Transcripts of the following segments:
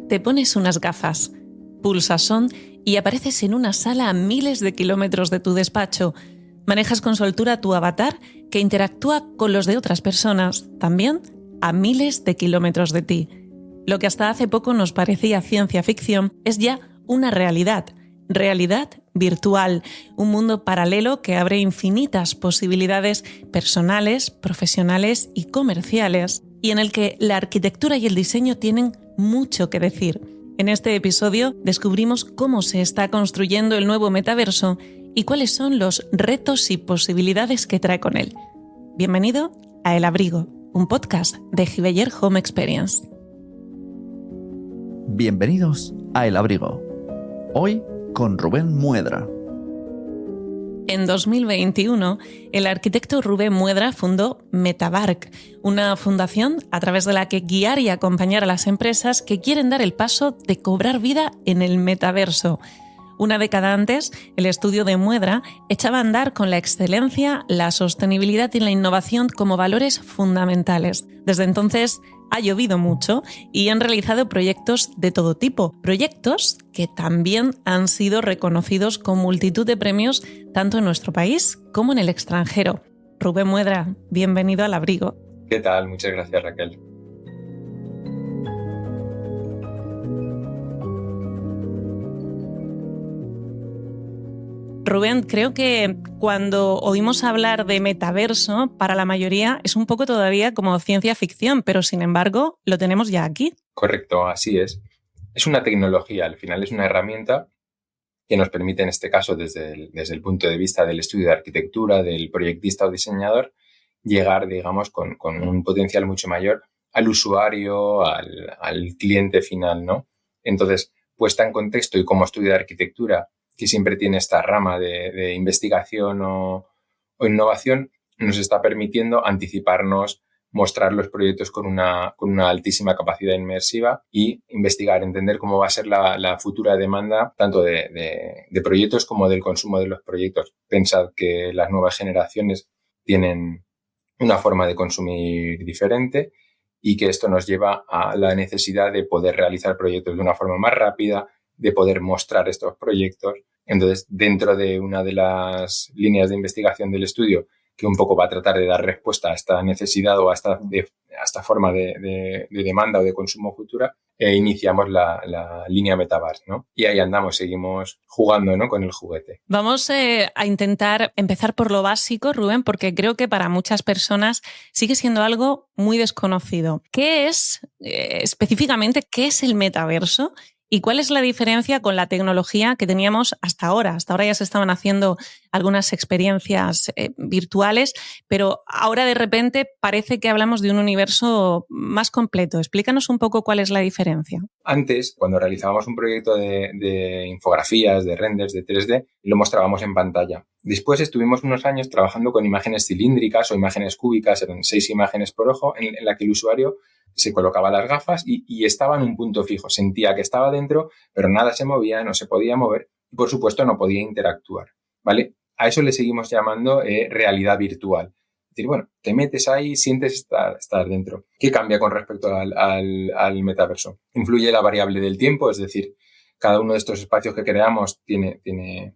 Te pones unas gafas, pulsas on y apareces en una sala a miles de kilómetros de tu despacho. Manejas con soltura tu avatar que interactúa con los de otras personas, también a miles de kilómetros de ti. Lo que hasta hace poco nos parecía ciencia ficción es ya una realidad virtual, un mundo paralelo que abre infinitas posibilidades personales, profesionales y comerciales, y en el que la arquitectura y el diseño tienen mucho que decir. En este episodio descubrimos cómo se está construyendo el nuevo metaverso y cuáles son los retos y posibilidades que trae con él. Bienvenido a El Abrigo, un podcast de Giveyer Home Experience. Bienvenidos a El Abrigo. Hoy con Rubén Muedra. En 2021, el arquitecto Rubén Muedra fundó Metabark, una fundación a través de la que guiar y acompañar a las empresas que quieren dar el paso de cobrar vida en el metaverso. Una década antes, el estudio de Muedra echaba a andar con la excelencia, la sostenibilidad y la innovación como valores fundamentales. Desde entonces ha llovido mucho y han realizado proyectos de todo tipo, proyectos que también han sido reconocidos con multitud de premios tanto en nuestro país como en el extranjero. Rubén Muedra, bienvenido al Abrigo. ¿Qué tal? Muchas gracias, Raquel. Rubén, creo que cuando oímos hablar de metaverso, para la mayoría es un poco todavía como ciencia ficción, pero sin embargo lo tenemos ya aquí. Correcto, así es. Es una tecnología, al final es una herramienta que nos permite, en este caso, desde el punto de vista del estudio de arquitectura, del proyectista o diseñador, llegar, digamos, con un potencial mucho mayor al usuario, al cliente final, ¿no? Entonces, puesta en contexto y como estudio de arquitectura, que siempre tiene esta rama de investigación o innovación, nos está permitiendo anticiparnos, mostrar los proyectos con una altísima capacidad inmersiva y investigar, entender cómo va a ser la futura demanda tanto de proyectos como del consumo de los proyectos. Pensad que las nuevas generaciones tienen una forma de consumir diferente y que esto nos lleva a la necesidad de poder realizar proyectos de una forma más rápida, de poder mostrar estos proyectos. Entonces, dentro de una de las líneas de investigación del estudio, que un poco va a tratar de dar respuesta a esta necesidad o a esta forma de demanda o de consumo futura, iniciamos la línea Metaverse, ¿no? Y ahí andamos, seguimos jugando, ¿no?, con el juguete. Vamos a intentar empezar por lo básico, Rubén, porque creo que para muchas personas sigue siendo algo muy desconocido. ¿Qué es, específicamente, qué es el metaverso? ¿Y cuál es la diferencia con la tecnología que teníamos hasta ahora? Hasta ahora ya se estaban haciendo algunas experiencias virtuales, pero ahora de repente parece que hablamos de un universo más completo. Explícanos un poco cuál es la diferencia. Antes, cuando realizábamos un proyecto de infografías, de renders, de 3D, lo mostrábamos en pantalla. Después estuvimos unos años trabajando con imágenes cilíndricas o imágenes cúbicas, eran 6 imágenes por ojo, en la que el usuario se colocaba las gafas y estaba en un punto fijo. Sentía que estaba dentro, pero nada se movía, no se podía mover y, por supuesto, no podía interactuar, ¿vale? A eso le seguimos llamando realidad virtual. Es decir, bueno, te metes ahí, sientes estar dentro. ¿Qué cambia con respecto al metaverso? Influye la variable del tiempo, es decir, cada uno de estos espacios que creamos tiene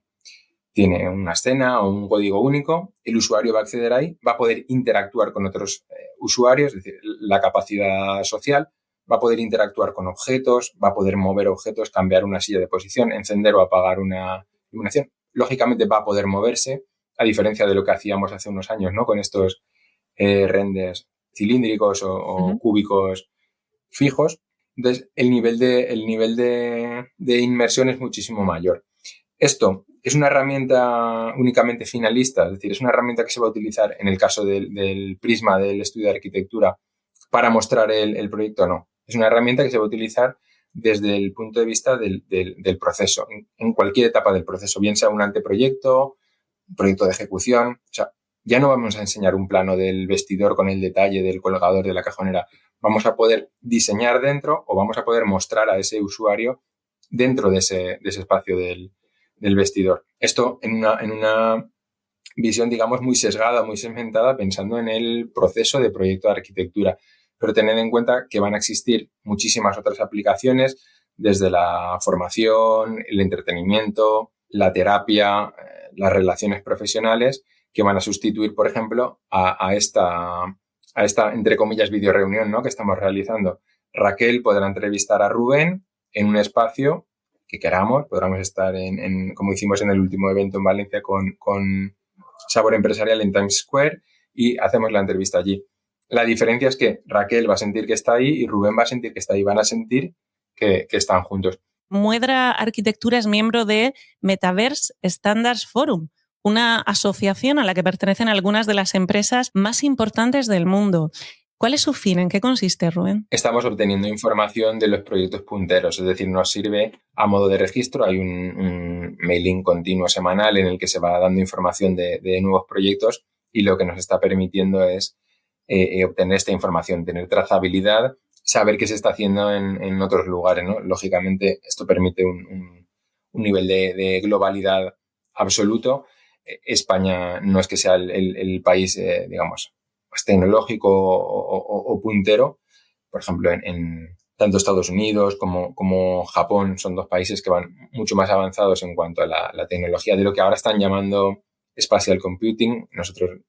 una escena o un código único, el usuario va a acceder ahí, va a poder interactuar con otros usuarios, es decir, la capacidad social, va a poder interactuar con objetos, va a poder mover objetos, cambiar una silla de posición, encender o apagar una iluminación. Lógicamente va a poder moverse, a diferencia de lo que hacíamos hace unos años, ¿no?, con estos renders cilíndricos o cúbicos fijos. Entonces, el nivel de inmersión es muchísimo mayor. Esto es una herramienta únicamente finalista, es decir, es una herramienta que se va a utilizar en el caso del prisma del estudio de arquitectura para mostrar el proyecto, no. Es una herramienta que se va a utilizar desde el punto de vista del proceso, en cualquier etapa del proceso, bien sea un anteproyecto, un proyecto de ejecución. O sea, ya no vamos a enseñar un plano del vestidor con el detalle del colgador, de la cajonera. Vamos a poder diseñar dentro o vamos a poder mostrar a ese usuario dentro de ese espacio del vestidor. Esto en una visión, digamos, muy sesgada, muy segmentada, pensando en el proceso de proyecto de arquitectura. pero tened en cuenta que van a existir muchísimas otras aplicaciones, desde la formación, el entretenimiento, la terapia, las relaciones profesionales, que van a sustituir, por ejemplo, a esta, entre comillas, videoreunión, ¿no?, que estamos realizando. Raquel podrá entrevistar a Rubén en un espacio que queramos. Podremos estar como hicimos en el último evento en Valencia con Sabor Empresarial en Times Square, y hacemos la entrevista allí. La diferencia es que Raquel va a sentir que está ahí y Rubén va a sentir que está ahí. Van a sentir que están juntos. Muedra Arquitectura es miembro de Metaverse Standards Forum, una asociación a la que pertenecen algunas de las empresas más importantes del mundo. ¿Cuál es su fin? ¿En qué consiste, Rubén? Estamos obteniendo información de los proyectos punteros, es decir, nos sirve a modo de registro. Hay un mailing continuo semanal en el que se va dando información de nuevos proyectos, y lo que nos está permitiendo es obtener esta información, tener trazabilidad, saber qué se está haciendo en otros lugares, ¿no? Lógicamente, esto permite un nivel de globalidad absoluto. España no es que sea el país, digamos, más tecnológico o puntero. Por ejemplo, en tanto Estados Unidos como Japón son dos países que van mucho más avanzados en cuanto a la tecnología de lo que ahora están llamando spatial computing. Nosotros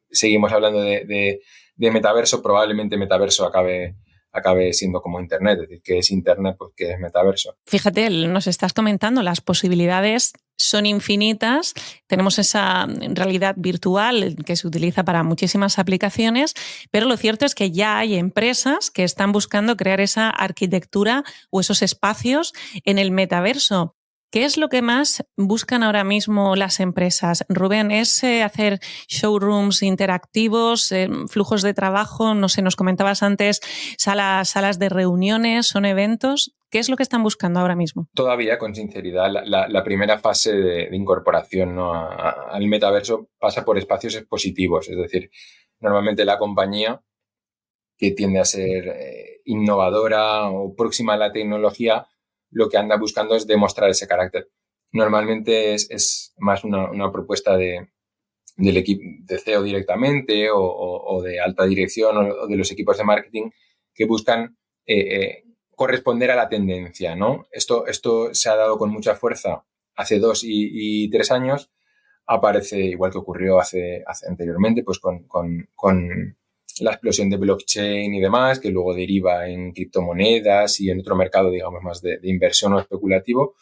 seguimos hablando de metaverso. Probablemente metaverso acabe siendo como Internet. Es decir, ¿qué es Internet? Pues ¿qué es metaverso? Fíjate, nos estás comentando, las posibilidades son infinitas. Tenemos esa realidad virtual que se utiliza para muchísimas aplicaciones, pero lo cierto es que ya hay empresas que están buscando crear esa arquitectura o esos espacios en el metaverso. ¿Qué es lo que más buscan ahora mismo las empresas? Rubén, ¿es hacer showrooms interactivos, flujos de trabajo? No sé, nos comentabas antes, salas de reuniones, ¿son eventos? ¿Qué es lo que están buscando ahora mismo? Todavía, con sinceridad, la primera fase de incorporación, ¿no?, al metaverso pasa por espacios expositivos. Es decir, normalmente la compañía que tiende a ser innovadora o próxima a la tecnología, lo que anda buscando es demostrar ese carácter. Normalmente es más una propuesta del equipo de CEO directamente o de alta dirección o de los equipos de marketing, que buscan corresponder a la tendencia, ¿no? Esto se ha dado con mucha fuerza hace 2 y 3 años. Aparece, igual que ocurrió hace anteriormente, pues con la explosión de blockchain y demás, que luego deriva en criptomonedas y en otro mercado, digamos, más de inversión o especulativo.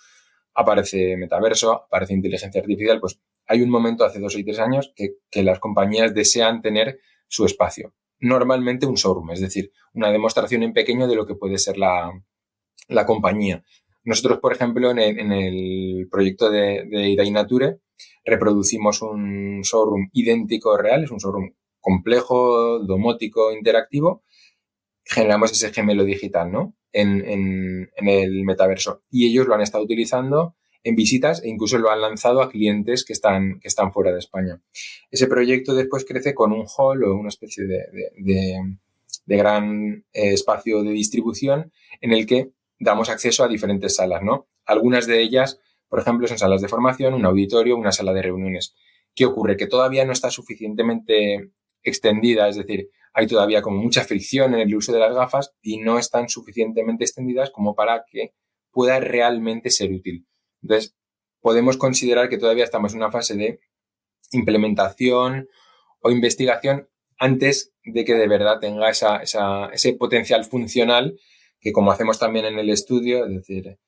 Aparece metaverso, aparece inteligencia artificial. Pues hay un momento hace 2 y 3 años que las compañías desean tener su espacio. Normalmente un showroom, es decir, una demostración en pequeño de lo que puede ser la compañía. Nosotros, por ejemplo, en el proyecto de Idainature reproducimos un showroom idéntico real. Es un showroom complejo, domótico, interactivo. Generamos ese gemelo digital, ¿no?, en el metaverso. Y ellos lo han estado utilizando en visitas e incluso lo han lanzado a clientes que están fuera de España. Ese proyecto después crece con un hall o una especie de gran espacio de distribución en el que damos acceso a diferentes salas, ¿no? Algunas de ellas, por ejemplo, son salas de formación, un auditorio, una sala de reuniones. ¿Qué ocurre? Que todavía no está suficientemente extendida, es decir, hay todavía como mucha fricción en el uso de las gafas y no están suficientemente extendidas como para que pueda realmente ser útil. Entonces, podemos considerar que todavía estamos en una fase de implementación o investigación antes de que de verdad tenga ese potencial funcional, que, como hacemos también en el estudio, es decir,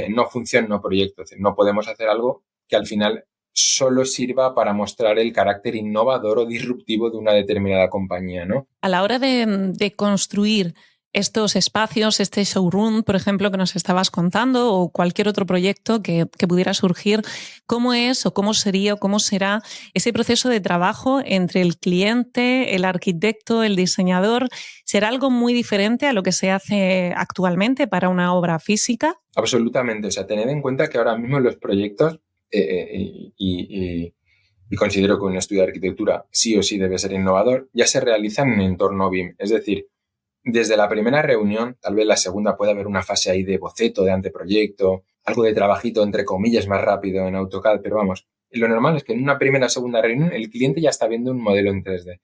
no función, no proyecto. Es decir, no podemos hacer algo que al final solo sirva para mostrar el carácter innovador o disruptivo de una determinada compañía, ¿no? A la hora de construir estos espacios, este showroom, por ejemplo, que nos estabas contando, o cualquier otro proyecto que pudiera surgir, ¿cómo es o cómo sería o cómo será ese proceso de trabajo entre el cliente, el arquitecto, el diseñador? ¿Será algo muy diferente a lo que se hace actualmente para una obra física? Absolutamente. O sea, tened en cuenta que ahora mismo los proyectos, y considero que un estudio de arquitectura sí o sí debe ser innovador, ya se realizan en entorno BIM. Es decir, desde la primera reunión, tal vez la segunda, puede haber una fase ahí de boceto, de anteproyecto, algo de trabajito, entre comillas, más rápido en AutoCAD, pero vamos, lo normal es que en una primera o segunda reunión el cliente ya está viendo un modelo en 3D.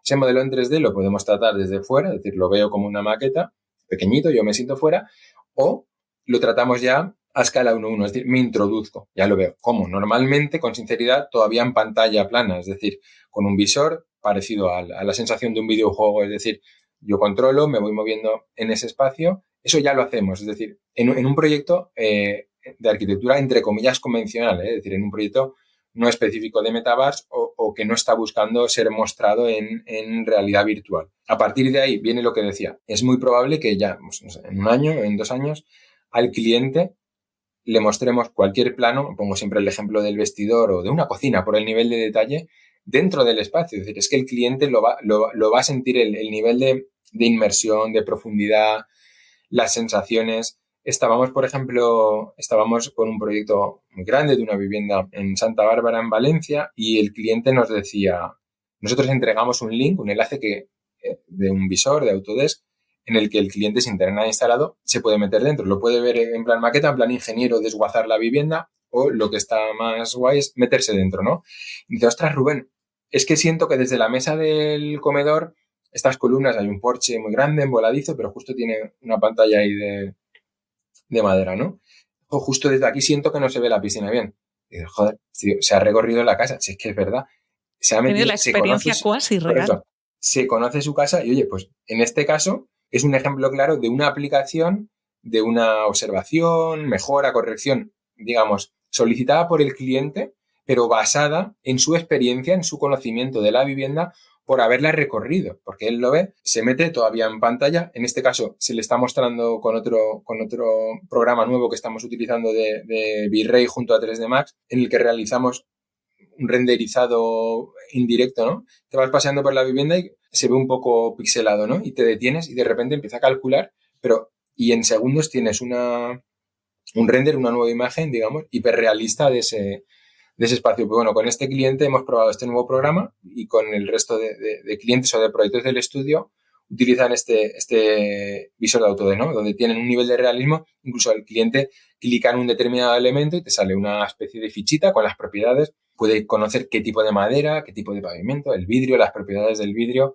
Ese modelo en 3D lo podemos tratar desde fuera, es decir, lo veo como una maqueta, pequeñito, yo me siento fuera, o lo tratamos ya a escala 1:1, es decir, me introduzco, ya lo veo. ¿Cómo? Normalmente, con sinceridad, todavía en pantalla plana, es decir, con un visor parecido a la sensación de un videojuego, es decir, yo controlo, me voy moviendo en ese espacio, eso ya lo hacemos, es decir, en un proyecto de arquitectura, entre comillas, convencional, es decir, en un proyecto no específico de Metaverse o que no está buscando ser mostrado en realidad virtual. A partir de ahí viene lo que decía, es muy probable que ya pues, no sé, en 1 año, en 2 años, al cliente le mostremos cualquier plano, pongo siempre el ejemplo del vestidor o de una cocina por el nivel de detalle dentro del espacio. Es decir, es que el cliente lo va a sentir el nivel de inmersión, de profundidad, las sensaciones. Estábamos con un proyecto muy grande de una vivienda en Santa Bárbara, en Valencia, y el cliente nos decía, nosotros entregamos un link, un enlace de un visor de Autodesk, en el que el cliente sin tener nada instalado se puede meter dentro. Lo puede ver en plan maqueta, en plan ingeniero, desguazar la vivienda, o lo que está más guay es meterse dentro, ¿no? Y dice, ostras, Rubén, es que siento que desde la mesa del comedor, estas columnas, hay un porche muy grande, voladizo, pero justo tiene una pantalla ahí de madera, ¿no? O justo desde aquí siento que no se ve la piscina bien. Y dice, joder, tío, se ha recorrido la casa, si es que es verdad. Se ha metido, la experiencia cuasi real. Correcto, se conoce su casa y, oye, pues en este caso es un ejemplo claro de una aplicación, de una observación, mejora, corrección, digamos, solicitada por el cliente, pero basada en su experiencia, en su conocimiento de la vivienda por haberla recorrido, porque él lo ve, se mete todavía en pantalla, en este caso se le está mostrando con otro programa nuevo que estamos utilizando de V-Ray junto a 3D Max, en el que realizamos un renderizado indirecto, ¿no? Te vas paseando por la vivienda y se ve un poco pixelado, ¿no? Y te detienes y de repente empieza a calcular, y en segundos tienes un render, una nueva imagen, digamos, hiperrealista de ese espacio. Pues bueno, con este cliente hemos probado este nuevo programa y con el resto de clientes o de proyectos del estudio utilizan este visor de Autodesk, ¿no? Donde tienen un nivel de realismo, incluso el cliente clica en un determinado elemento y te sale una especie de fichita con las propiedades, puede conocer qué tipo de madera, qué tipo de pavimento, el vidrio, las propiedades del vidrio.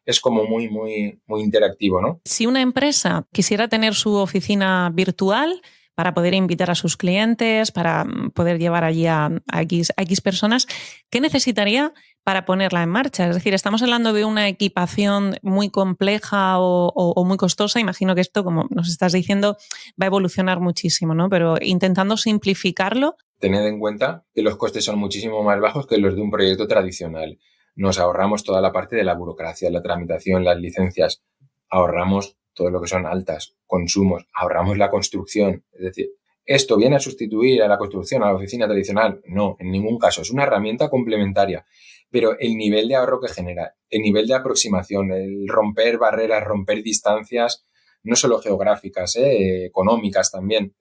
Es como muy, muy, muy interactivo, ¿no? Si una empresa quisiera tener su oficina virtual para poder invitar a sus clientes, para poder llevar allí a X personas, ¿qué necesitaría para ponerla en marcha? Es decir, estamos hablando de una equipación muy compleja o muy costosa. Imagino que esto, como nos estás diciendo, va a evolucionar muchísimo, ¿no? Pero intentando simplificarlo. Tened en cuenta que los costes son muchísimo más bajos que los de un proyecto tradicional. Nos ahorramos toda la parte de la burocracia, la tramitación, las licencias. Ahorramos todo lo que son altas consumos. Ahorramos la construcción. Es decir, ¿esto viene a sustituir a la construcción, a la oficina tradicional? No, en ningún caso. Es una herramienta complementaria. Pero el nivel de ahorro que genera, el nivel de aproximación, el romper barreras, romper distancias, no solo geográficas, económicas también,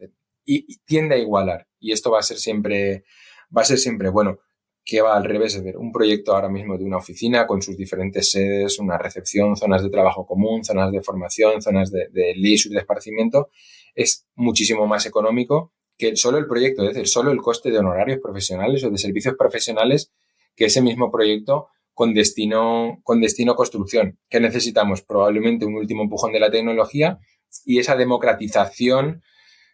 y tiende a igualar. Y esto va a ser siempre bueno. Que va al revés, es decir, un proyecto ahora mismo de una oficina con sus diferentes sedes, una recepción, zonas de trabajo común, zonas de formación, zonas de leisure, de esparcimiento, es muchísimo más económico que solo el proyecto, es decir, solo el coste de honorarios profesionales o de servicios profesionales que ese mismo proyecto con destino construcción. ¿Qué necesitamos? Probablemente un último empujón de la tecnología y esa democratización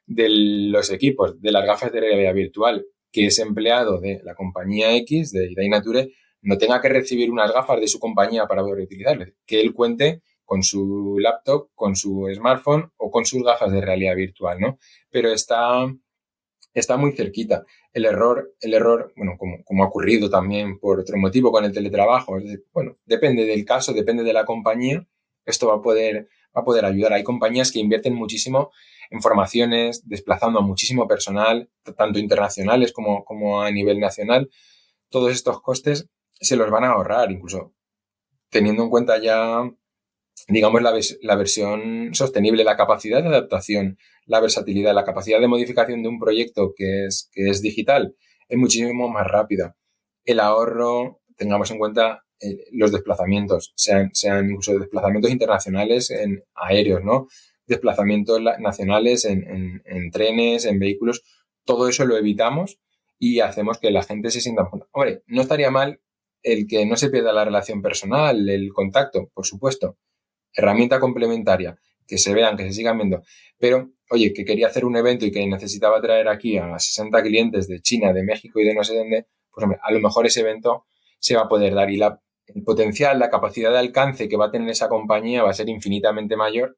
de los equipos, de las gafas de realidad virtual, que ese empleado de la compañía X, de Dynnature, no tenga que recibir unas gafas de su compañía para poder utilizarlas, que él cuente con su laptop, con su smartphone o con sus gafas de realidad virtual, ¿no? Pero está muy cerquita. El error, bueno, como ha ocurrido también por otro motivo con el teletrabajo, es decir, bueno, depende del caso, depende de la compañía, esto va a poder ayudar. Hay compañías que invierten muchísimo en formaciones, desplazando a muchísimo personal, tanto internacionales como a nivel nacional. Todos estos costes se los van a ahorrar, incluso teniendo en cuenta ya, digamos, la versión sostenible, la capacidad de adaptación, la versatilidad, la capacidad de modificación de un proyecto que es digital es muchísimo más rápida. El ahorro, tengamos en cuenta los desplazamientos, sean incluso desplazamientos internacionales en aéreos, ¿no? Desplazamientos nacionales en trenes, en vehículos, todo eso lo evitamos y hacemos que la gente se sienta... Hombre, no estaría mal el que no se pierda la relación personal, el contacto, por supuesto. Herramienta complementaria, que se vean, que se sigan viendo. Pero, oye, que quería hacer un evento y que necesitaba traer aquí a 60 clientes de China, de México y de no sé dónde, pues hombre, a lo mejor ese evento se va a poder dar y el potencial, la capacidad de alcance que va a tener esa compañía va a ser infinitamente mayor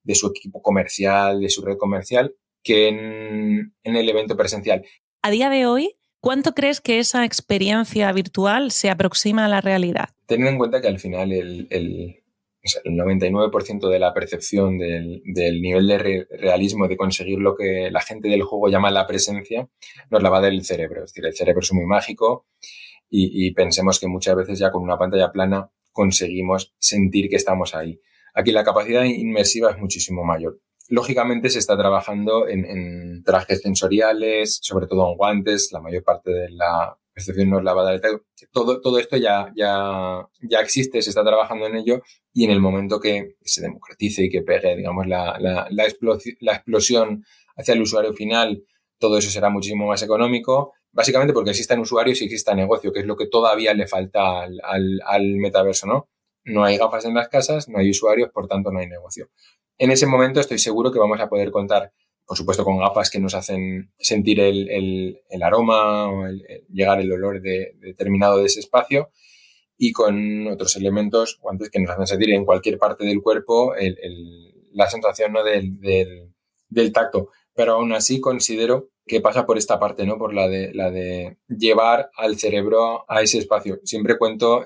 de su equipo comercial, de su red comercial, que en el evento presencial. A día de hoy, ¿cuánto crees que esa experiencia virtual se aproxima a la realidad? Ten en cuenta que al final el 99% de la percepción del nivel de realismo, de conseguir lo que la gente del juego llama la presencia, nos la va a dar el cerebro. Es decir, el cerebro es muy mágico y pensemos que muchas veces ya con una pantalla plana conseguimos sentir que estamos ahí. Aquí la capacidad inmersiva es muchísimo mayor. Lógicamente se está trabajando en trajes sensoriales, sobre todo en guantes. La mayor parte de la percepción nos la va a dar el tacto. Todo esto ya existe, se está trabajando en ello y en el momento que se democratice y que pegue, digamos, la explosión hacia el usuario final, todo eso será muchísimo más económico, básicamente porque existan usuarios y exista negocio, que es lo que todavía le falta al metaverso, ¿no? No hay gafas en las casas, no hay usuarios, por tanto no hay negocio. En ese momento estoy seguro que vamos a poder contar, por supuesto, con gafas que nos hacen sentir el aroma o llegar el olor determinado de ese espacio y con otros elementos, guantes que nos hacen sentir en cualquier parte del cuerpo la sensación, ¿no? del tacto. Pero aún así considero que pasa por esta parte, ¿no? Por la de llevar al cerebro a ese espacio. Siempre cuento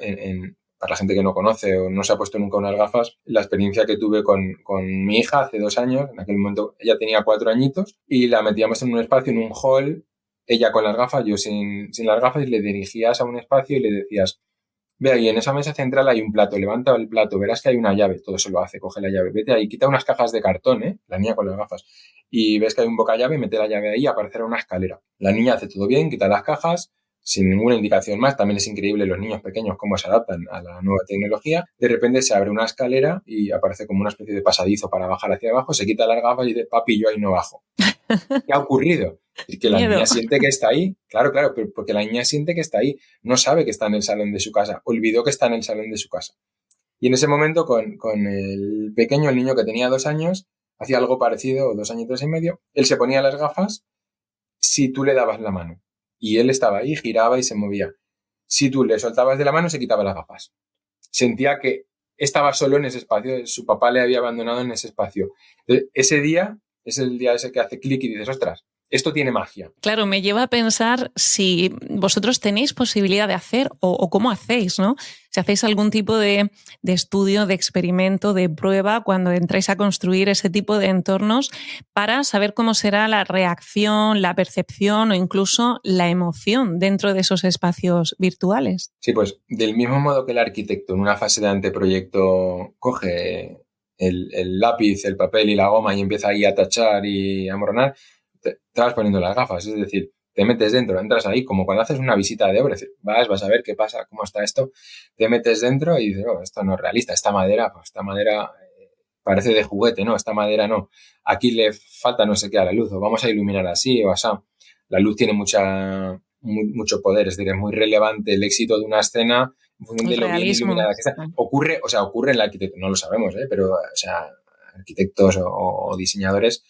para la gente que no conoce o no se ha puesto nunca unas gafas, la experiencia que tuve con mi hija hace 2 años. En aquel momento ella tenía 4 añitos y la metíamos en un espacio, en un hall, ella con las gafas, yo sin las gafas, y le dirigías a un espacio y le decías: ve ahí, en esa mesa central hay un plato, levanta el plato, verás que hay una llave, todo eso lo hace, coge la llave, vete ahí, quita unas cajas de cartón, la niña con las gafas, y ves que hay un bocallave, mete la llave ahí, aparecerá una escalera. La niña hace todo bien, quita las cajas, sin ninguna indicación más. También es increíble los niños pequeños cómo se adaptan a la nueva tecnología. De repente se abre una escalera y aparece como una especie de pasadizo para bajar hacia abajo, se quita las gafas y dice: papi, yo ahí no bajo. ¿Qué ha ocurrido? Es que la niña siente que está ahí. Claro, pero porque la niña siente que está ahí. No sabe que está en el salón de su casa. Olvidó que está en el salón de su casa. Y en ese momento, con el pequeño, el niño que tenía 2 años, hacía algo parecido, o 2 añitos y medio. Él se ponía las gafas si tú le dabas la mano. Y él estaba ahí, giraba y se movía. Si tú le soltabas de la mano, se quitaba las gafas. Sentía que estaba solo en ese espacio. Su papá le había abandonado en ese espacio. Entonces, ese día es el día ese que hace clic y dices: ostras, esto tiene magia. Claro, me lleva a pensar si vosotros tenéis posibilidad de hacer o cómo hacéis, ¿no? Si hacéis algún tipo de estudio, de experimento, de prueba cuando entráis a construir ese tipo de entornos para saber cómo será la reacción, la percepción o incluso la emoción dentro de esos espacios virtuales. Sí, pues del mismo modo que el arquitecto en una fase de anteproyecto coge el lápiz, el papel y la goma y empieza ahí a tachar y a morronar, te vas poniendo las gafas, es decir, te metes dentro, entras ahí, como cuando haces una visita de obra, vas a ver qué pasa, cómo está esto, te metes dentro y dices: oh, esto no es realista, esta madera parece de juguete, no, esta madera no, aquí le falta no sé qué a la luz, o vamos a iluminar así o así. La luz tiene mucho poder, es decir, es muy relevante el éxito de una escena en función de lo bien iluminada que está. Ocurre en el arquitecto, no lo sabemos, pero arquitectos o diseñadores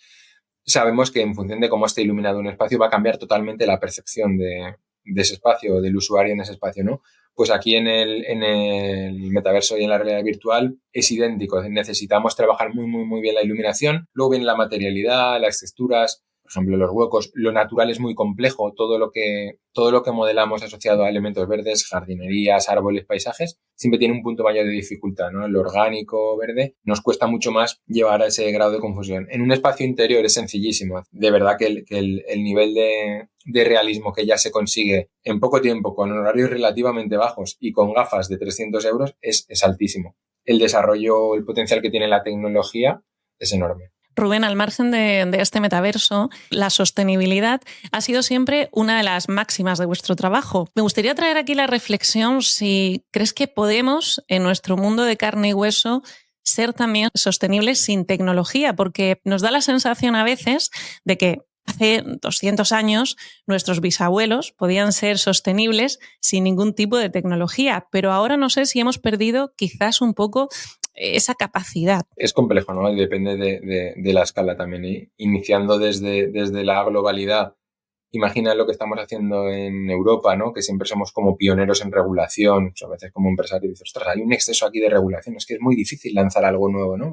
sabemos que en función de cómo esté iluminado un espacio va a cambiar totalmente la percepción de ese espacio, del usuario en ese espacio, ¿no? Pues aquí en el metaverso y en la realidad virtual es idéntico. Necesitamos trabajar muy, muy, muy bien la iluminación. Luego viene la materialidad, las texturas, por ejemplo, los huecos. Lo natural es muy complejo. Todo lo que modelamos asociado a elementos verdes, jardinerías, árboles, paisajes, siempre tiene un punto mayor de dificultad, ¿no? Lo orgánico, verde, nos cuesta mucho más llevar a ese grado de confusión. En un espacio interior es sencillísimo. De verdad que el nivel de realismo que ya se consigue en poco tiempo, con horarios relativamente bajos y con gafas de 300 euros es altísimo. El desarrollo, el potencial que tiene la tecnología es enorme. Rubén, al margen de este metaverso, la sostenibilidad ha sido siempre una de las máximas de vuestro trabajo. Me gustaría traer aquí la reflexión si crees que podemos, en nuestro mundo de carne y hueso, ser también sostenibles sin tecnología, porque nos da la sensación a veces de que Hace 200 años, nuestros bisabuelos podían ser sostenibles sin ningún tipo de tecnología, pero ahora no sé si hemos perdido quizás un poco esa capacidad. Es complejo, ¿no? Y depende de la escala también. Y iniciando desde la globalidad, imagina lo que estamos haciendo en Europa, ¿no? Que siempre somos como pioneros en regulación. A veces como empresario dices, ostras, hay un exceso aquí de regulación. Es que es muy difícil lanzar algo nuevo, ¿no?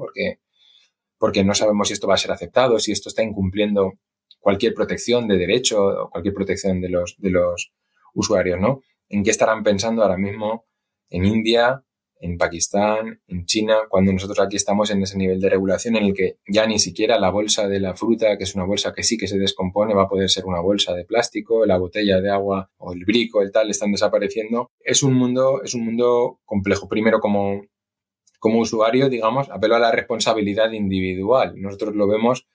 Porque no sabemos si esto va a ser aceptado, si esto está incumpliendo cualquier protección de derecho o cualquier protección de los usuarios, ¿no? ¿En qué estarán pensando ahora mismo en India, en Pakistán, en China, cuando nosotros aquí estamos en ese nivel de regulación en el que ya ni siquiera la bolsa de la fruta, que es una bolsa que sí que se descompone, va a poder ser una bolsa de plástico, la botella de agua o el brico, el tal, están desapareciendo? Es un mundo complejo. Primero, como usuario, digamos, apelo a la responsabilidad individual. Nosotros lo vemos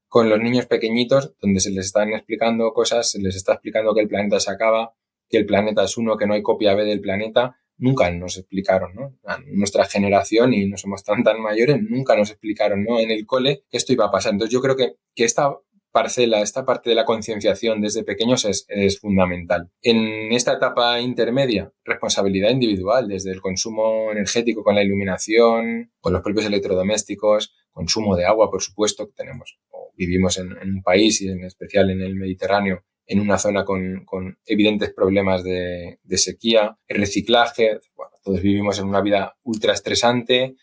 con los niños pequeñitos, donde se les están explicando cosas, se les está explicando que el planeta se acaba, que el planeta es uno, que no hay copia B del planeta. Nunca nos explicaron, ¿no? A nuestra generación, y no somos tan mayores, nunca nos explicaron, ¿no? En el cole que esto iba a pasar. Entonces yo creo que esta parte de la concienciación desde pequeños es fundamental. En esta etapa intermedia, responsabilidad individual, desde el consumo energético con la iluminación, con los propios electrodomésticos, consumo de agua, por supuesto, que tenemos. Vivimos en un país, y en especial en el Mediterráneo, en una zona con evidentes problemas de sequía, el reciclaje. Bueno, todos vivimos en una vida ultra estresante,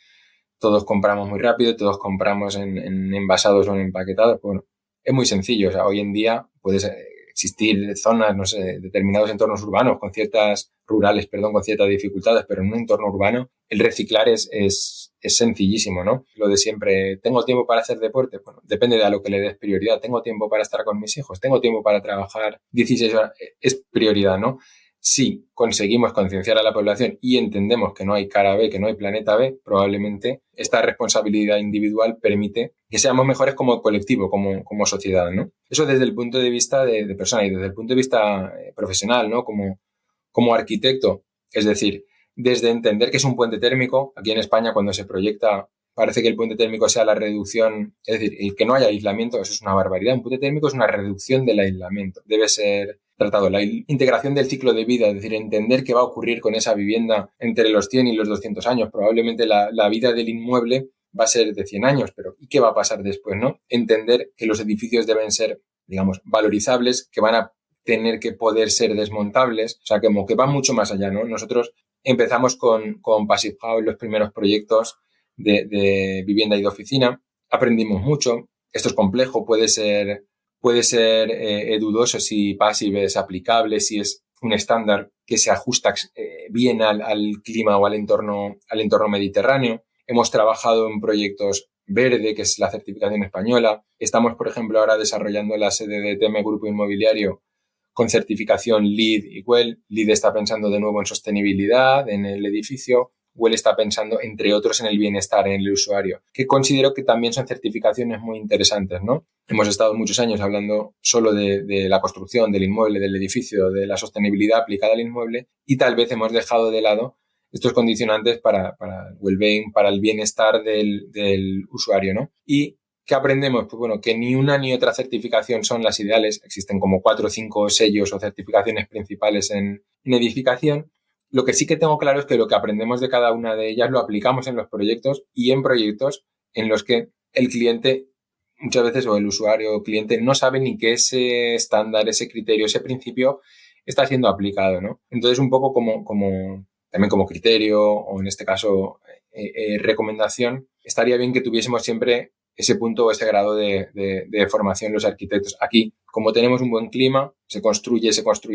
todos compramos muy rápido, todos compramos en envasados o en empaquetados. Bueno, es muy sencillo. O sea, hoy en día puedes existir zonas, no sé, determinados entornos urbanos rurales, con ciertas dificultades, pero en un entorno urbano el reciclar es sencillísimo, ¿no? Lo de siempre, ¿tengo tiempo para hacer deporte? Bueno, depende de a lo que le des prioridad. ¿Tengo tiempo para estar con mis hijos? ¿Tengo tiempo para trabajar 16 horas? Es prioridad, ¿no? Si conseguimos concienciar a la población y entendemos que no hay cara B, que no hay planeta B, probablemente esta responsabilidad individual permite que seamos mejores como colectivo, como sociedad, ¿no? Eso desde el punto de vista de persona, y desde el punto de vista profesional, ¿no? Como arquitecto, es decir, desde entender que es un puente térmico. Aquí en España, cuando se proyecta, parece que el puente térmico sea la reducción, es decir, que no haya aislamiento. Eso es una barbaridad. Un puente térmico es una reducción del aislamiento. Debe ser tratado. La integración del ciclo de vida, es decir, entender qué va a ocurrir con esa vivienda entre los 100 y los 200 años. Probablemente la vida del inmueble va a ser de 100 años, pero ¿y qué va a pasar después, no? Entender que los edificios deben ser, digamos, valorizables, que van a tener que poder ser desmontables, o sea, como que va mucho más allá, ¿no? Nosotros empezamos con Passive House, los primeros proyectos de vivienda y de oficina. Aprendimos mucho. Esto es complejo, puede ser dudoso si Passive es aplicable, si es un estándar que se ajusta bien al clima o al entorno mediterráneo. Hemos trabajado en proyectos verde, que es la certificación española. Estamos, por ejemplo, ahora desarrollando la sede de TM Grupo Inmobiliario con certificación LEED y WELL. LEED está pensando de nuevo en sostenibilidad, en el edificio. WELL está pensando, entre otros, en el bienestar, en el usuario, que considero que también son certificaciones muy interesantes, ¿no? Hemos estado muchos años hablando solo de la construcción, del inmueble, del edificio, de la sostenibilidad aplicada al inmueble, y tal vez hemos dejado de lado estos condicionantes para el well-being, para el bienestar del usuario, ¿no? ¿Y qué aprendemos? Pues bueno, que ni una ni otra certificación son las ideales. Existen como 4 o 5 sellos o certificaciones principales en edificación. Lo que sí que tengo claro es que lo que aprendemos de cada una de ellas lo aplicamos en los proyectos, y en proyectos en los que el cliente muchas veces, o el usuario o cliente, no sabe ni que ese estándar, ese criterio, ese principio está siendo aplicado, ¿no? Entonces, un poco también como criterio, o en este caso recomendación, estaría bien que tuviésemos siempre ese punto o ese grado de formación los arquitectos. Aquí, como tenemos un buen clima, se construye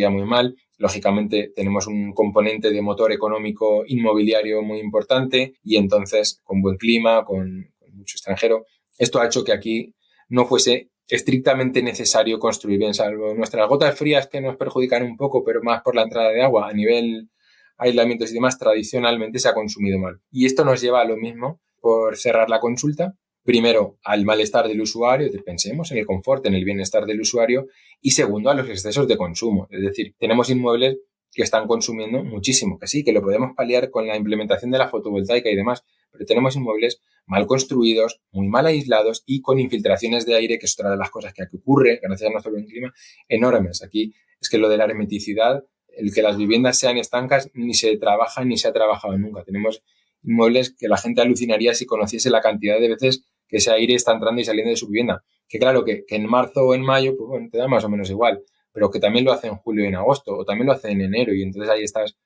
muy mal. Lógicamente, tenemos un componente de motor económico inmobiliario muy importante, y entonces, con buen clima, con mucho extranjero, esto ha hecho que aquí no fuese estrictamente necesario construir bien, salvo nuestras gotas frías que nos perjudican un poco, pero más por la entrada de agua. A nivel aislamientos y demás, tradicionalmente se ha consumido mal. Y esto nos lleva a lo mismo, por cerrar la consulta. Primero, al malestar del usuario, pensemos en el confort, en el bienestar del usuario, y segundo, a los excesos de consumo. Es decir, tenemos inmuebles que están consumiendo muchísimo, que sí, que lo podemos paliar con la implementación de la fotovoltaica y demás, pero tenemos inmuebles mal construidos, muy mal aislados y con infiltraciones de aire, que es otra de las cosas que aquí ocurre, gracias a nuestro buen clima, enormes. Aquí es que lo de la hermeticidad, el que las viviendas sean estancas, ni se trabaja ni se ha trabajado nunca. Tenemos inmuebles que la gente alucinaría si conociese la cantidad de veces que ese aire está entrando y saliendo de su vivienda. Que claro, que en marzo o en mayo, pues bueno, te da más o menos igual, pero que también lo hace en julio y en agosto, o también lo hace en enero, y entonces ahí estás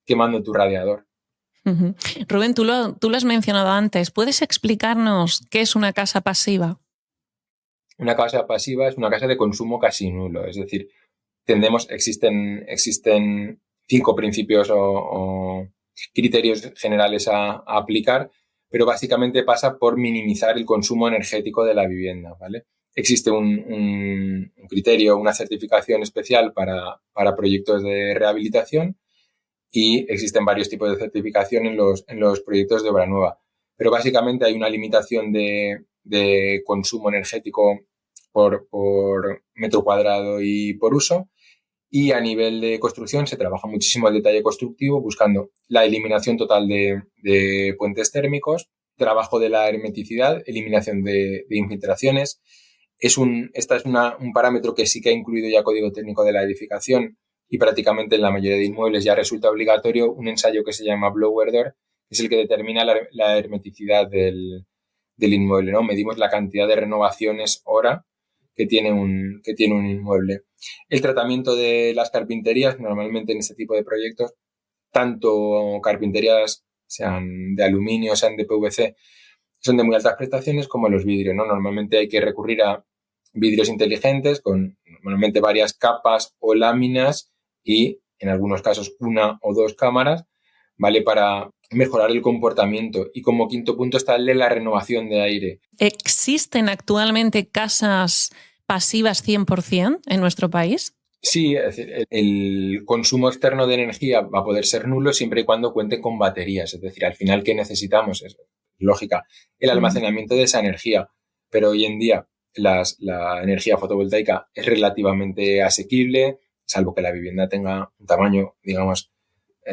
quemando tu radiador. Uh-huh. Rubén, tú lo has mencionado antes. ¿Puedes explicarnos qué es una casa pasiva? Una casa pasiva es una casa de consumo casi nulo, es decir, existen 5 principios o criterios generales a aplicar, pero básicamente pasa por minimizar el consumo energético de la vivienda, ¿vale? Existe un criterio, una certificación especial para proyectos de rehabilitación y existen varios tipos de certificación en los proyectos de obra nueva. Pero básicamente hay una limitación de consumo energético por metro cuadrado y por uso. Y a nivel de construcción se trabaja muchísimo el detalle constructivo, buscando la eliminación total de puentes térmicos, trabajo de la hermeticidad, eliminación de infiltraciones. Esta es un parámetro que sí que ha incluido ya código técnico de la edificación, y prácticamente en la mayoría de inmuebles ya resulta obligatorio un ensayo que se llama blower door, que es el que determina la hermeticidad del inmueble, ¿no? Medimos la cantidad de renovaciones hora que tiene un inmueble. El tratamiento de las carpinterías, normalmente en este tipo de proyectos, tanto carpinterías sean de aluminio, sean de PVC, son de muy altas prestaciones, como los vidrios, ¿no? Normalmente hay que recurrir a vidrios inteligentes con normalmente varias capas o láminas y en algunos casos 1 o 2 cámaras, ¿vale? Para mejorar el comportamiento. Y como quinto punto está el de la renovación de aire. ¿Existen actualmente casas pasivas 100% en nuestro país? Sí, es decir, el consumo externo de energía va a poder ser nulo siempre y cuando cuente con baterías. Es decir, al final, ¿qué necesitamos? Es lógica, el almacenamiento de esa energía. Pero hoy en día la energía fotovoltaica es relativamente asequible, salvo que la vivienda tenga un tamaño, digamos,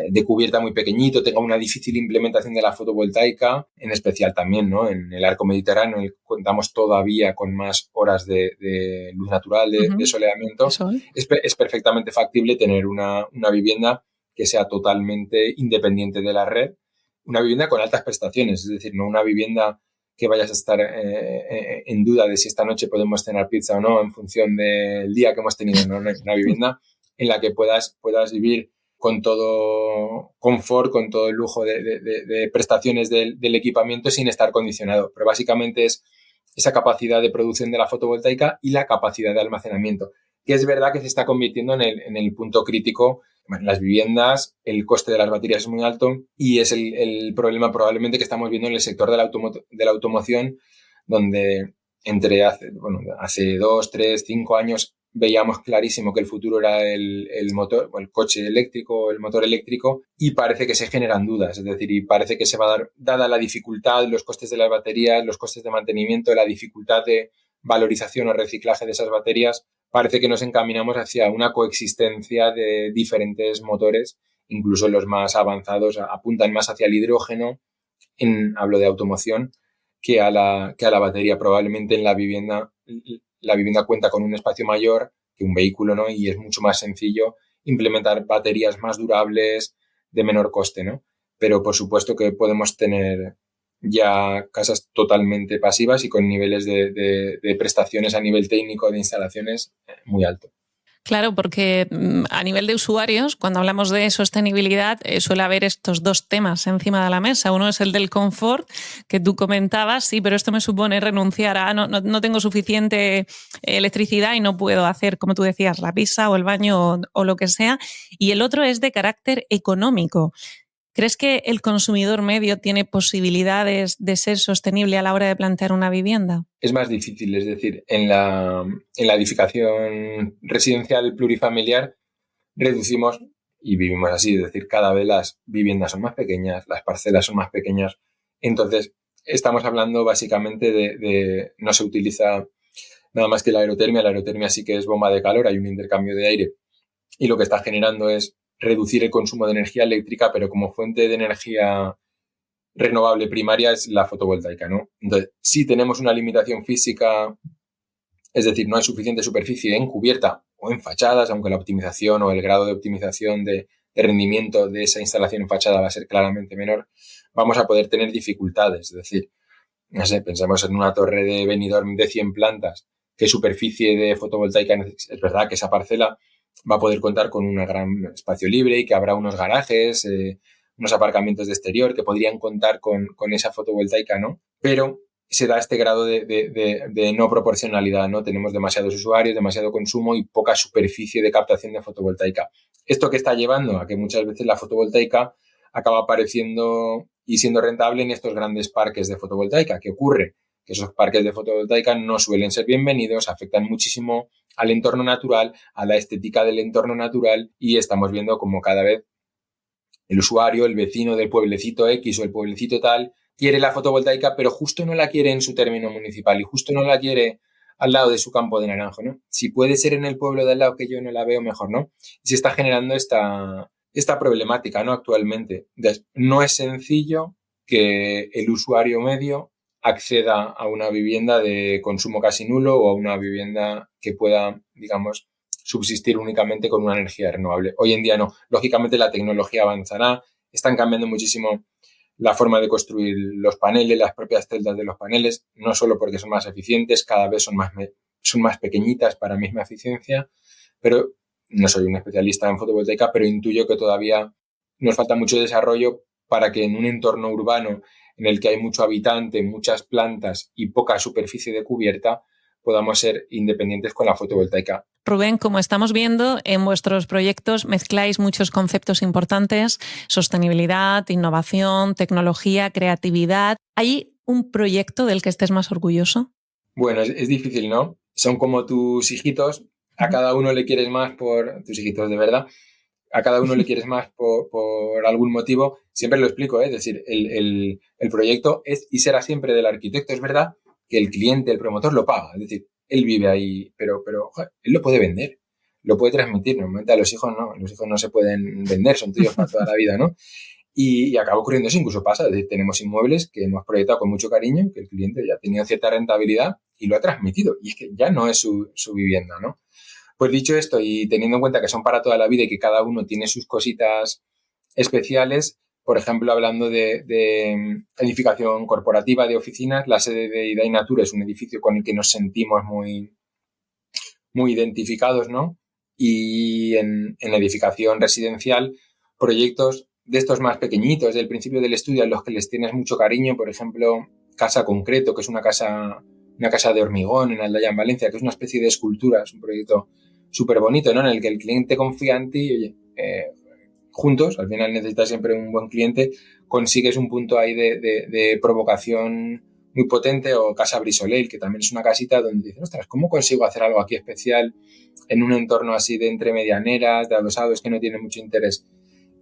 de cubierta muy pequeñito, tenga una difícil implementación de la fotovoltaica, en especial también, ¿no? En el arco mediterráneo contamos todavía con más horas de luz natural, de soleamiento. Es perfectamente factible tener una vivienda que sea totalmente independiente de la red, una vivienda con altas prestaciones, es decir, no una vivienda que vayas a estar en duda de si esta noche podemos cenar pizza o no en función del día que hemos tenido, ¿no? Una vivienda en la que puedas vivir con todo confort, con todo el lujo de prestaciones del equipamiento sin estar condicionado. Pero básicamente es esa capacidad de producción de la fotovoltaica y la capacidad de almacenamiento, que es verdad que se está convirtiendo en el punto crítico. En las viviendas el coste de las baterías es muy alto y es el problema probablemente que estamos viendo en el sector de la automoción, donde hace 2, 3, 5 años veíamos clarísimo que el futuro era el motor, o el coche eléctrico, el motor eléctrico, y parece que se generan dudas, es decir, y parece que se va a dar, dada la dificultad, los costes de las baterías, los costes de mantenimiento, la dificultad de valorización o reciclaje de esas baterías, parece que nos encaminamos hacia una coexistencia de diferentes motores, incluso los más avanzados apuntan más hacia el hidrógeno, hablo de automoción, que a la batería. Probablemente en la vivienda cuenta con un espacio mayor que un vehículo, ¿no? Y es mucho más sencillo implementar baterías más durables, de menor coste, ¿no? Pero por supuesto que podemos tener ya casas totalmente pasivas y con niveles de prestaciones a nivel técnico de instalaciones muy alto. Claro, porque a nivel de usuarios, cuando hablamos de sostenibilidad, suele haber estos 2 temas encima de la mesa. Uno es el del confort, que tú comentabas, sí, pero esto me supone renunciar a no tengo suficiente electricidad y no puedo hacer, como tú decías, la pizza o el baño o lo que sea. Y el otro es de carácter económico. ¿Crees que el consumidor medio tiene posibilidades de ser sostenible a la hora de plantear una vivienda? Es más difícil, es decir, en la edificación residencial plurifamiliar reducimos y vivimos así, es decir, cada vez las viviendas son más pequeñas, las parcelas son más pequeñas, entonces estamos hablando básicamente de no se utiliza nada más que la aerotermia sí que es bomba de calor, hay un intercambio de aire y lo que está generando es reducir el consumo de energía eléctrica, pero como fuente de energía renovable primaria es la fotovoltaica, ¿no? Entonces, si tenemos una limitación física, es decir, no hay suficiente superficie en cubierta o en fachadas, aunque la optimización o el grado de optimización de rendimiento de esa instalación en fachada va a ser claramente menor, vamos a poder tener dificultades. Es decir, no sé, pensamos en una torre de Benidorm de 100 plantas, ¿qué superficie de fotovoltaica necesita? Es verdad que esa parcela va a poder contar con un gran espacio libre y que habrá unos garajes, unos aparcamientos de exterior que podrían contar con esa fotovoltaica, ¿no? Pero se da este grado de no proporcionalidad, ¿no? Tenemos demasiados usuarios, demasiado consumo y poca superficie de captación de fotovoltaica. ¿Esto que está llevando? A que muchas veces la fotovoltaica acaba apareciendo y siendo rentable en estos grandes parques de fotovoltaica. ¿Qué ocurre? Que esos parques de fotovoltaica no suelen ser bienvenidos, afectan muchísimo al entorno natural, a la estética del entorno natural, y estamos viendo como cada vez el usuario, el vecino del pueblecito X o el pueblecito tal, quiere la fotovoltaica, pero justo no la quiere en su término municipal y justo no la quiere al lado de su campo de naranjo, ¿no? Si puede ser en el pueblo de al lado que yo no la veo, mejor, ¿no? Y se está generando esta problemática, ¿no? Actualmente. Entonces, no es sencillo que el usuario medio acceda a una vivienda de consumo casi nulo o a una vivienda que pueda, digamos, subsistir únicamente con una energía renovable. Hoy en día no. Lógicamente la tecnología avanzará, están cambiando muchísimo la forma de construir los paneles, las propias celdas de los paneles, no solo porque son más eficientes, cada vez son más pequeñitas para misma eficiencia, pero no soy un especialista en fotovoltaica, pero intuyo que todavía nos falta mucho desarrollo para que en un entorno urbano en el que hay mucho habitante, muchas plantas y poca superficie de cubierta, podamos ser independientes con la fotovoltaica. Rubén, como estamos viendo, en vuestros proyectos mezcláis muchos conceptos importantes: sostenibilidad, innovación, tecnología, creatividad. ¿Hay un proyecto del que estés más orgulloso? Bueno, es difícil, ¿no? Son como tus hijitos, a cada uno le quieres más por tus hijitos de verdad, a cada uno le quieres más por algún motivo. Siempre lo explico, ¿eh? Es decir, el proyecto es y será siempre del arquitecto. Es verdad que el cliente, el promotor lo paga, es decir, él vive ahí, pero joder, él lo puede vender, lo puede transmitir. Normalmente a los hijos no se pueden vender, son tuyos para toda la vida, ¿no? Y acaba ocurriendo eso, incluso pasa, es decir, tenemos inmuebles que hemos proyectado con mucho cariño, que el cliente ya ha tenido cierta rentabilidad y lo ha transmitido, y es que ya no es su vivienda, ¿no? Pues dicho esto, y teniendo en cuenta que son para toda la vida y que cada uno tiene sus cositas especiales, por ejemplo, hablando de edificación corporativa de oficinas, la sede de Idai Natura es un edificio con el que nos sentimos muy, muy identificados, ¿no? Y en edificación residencial, proyectos de estos más pequeñitos, del principio del estudio, a los que les tienes mucho cariño, por ejemplo, Casa Concreto, que es una casa de hormigón en Aldaya, en Valencia, que es una especie de escultura, es un proyecto súper bonito, ¿no? En el que el cliente confía en ti y, oye, juntos, al final necesitas siempre un buen cliente, consigues un punto ahí de provocación muy potente. O Casa Brisoleil, que también es una casita donde dices, ostras, ¿cómo consigo hacer algo aquí especial en un entorno así de entre medianeras, de adosados que no tienen mucho interés?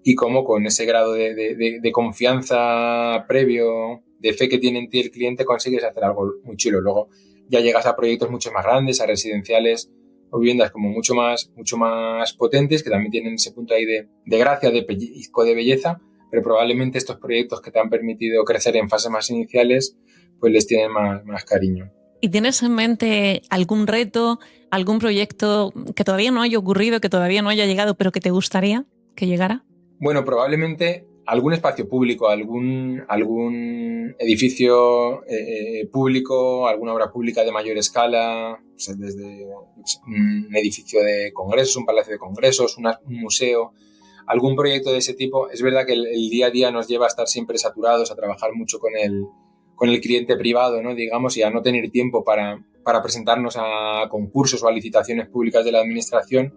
Y cómo con ese grado de confianza previo, de fe que tiene en ti el cliente, consigues hacer algo muy chulo. Luego ya llegas a proyectos mucho más grandes, a residenciales o viviendas como mucho más potentes, que también tienen ese punto ahí de gracia, de pellizco, de belleza, pero probablemente estos proyectos que te han permitido crecer en fases más iniciales, pues les tienen más cariño. ¿Y tienes en mente algún reto, algún proyecto que todavía no haya ocurrido, que todavía no haya llegado, pero que te gustaría que llegara? Bueno, probablemente algún espacio público, algún edificio público, alguna obra pública de mayor escala, o sea, desde un edificio de congresos, un palacio de congresos, un museo, algún proyecto de ese tipo. Es verdad que el día a día nos lleva a estar siempre saturados, a trabajar mucho con el cliente privado, ¿no? Digamos, y a no tener tiempo para presentarnos a concursos o a licitaciones públicas de la administración.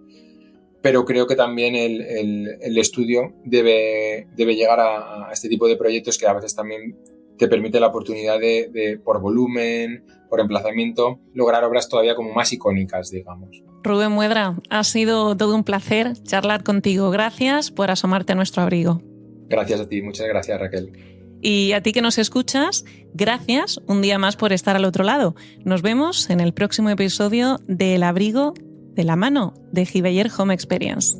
Pero creo que también el estudio debe llegar a este tipo de proyectos que a veces también te permite la oportunidad de por volumen, por emplazamiento, lograr obras todavía como más icónicas, digamos. Rubén Muedra, ha sido todo un placer charlar contigo. Gracias por asomarte a nuestro abrigo. Gracias a ti, muchas gracias, Raquel. Y a ti que nos escuchas, gracias un día más por estar al otro lado. Nos vemos en el próximo episodio de El Abrigo de la mano de Giveyer Home Experience.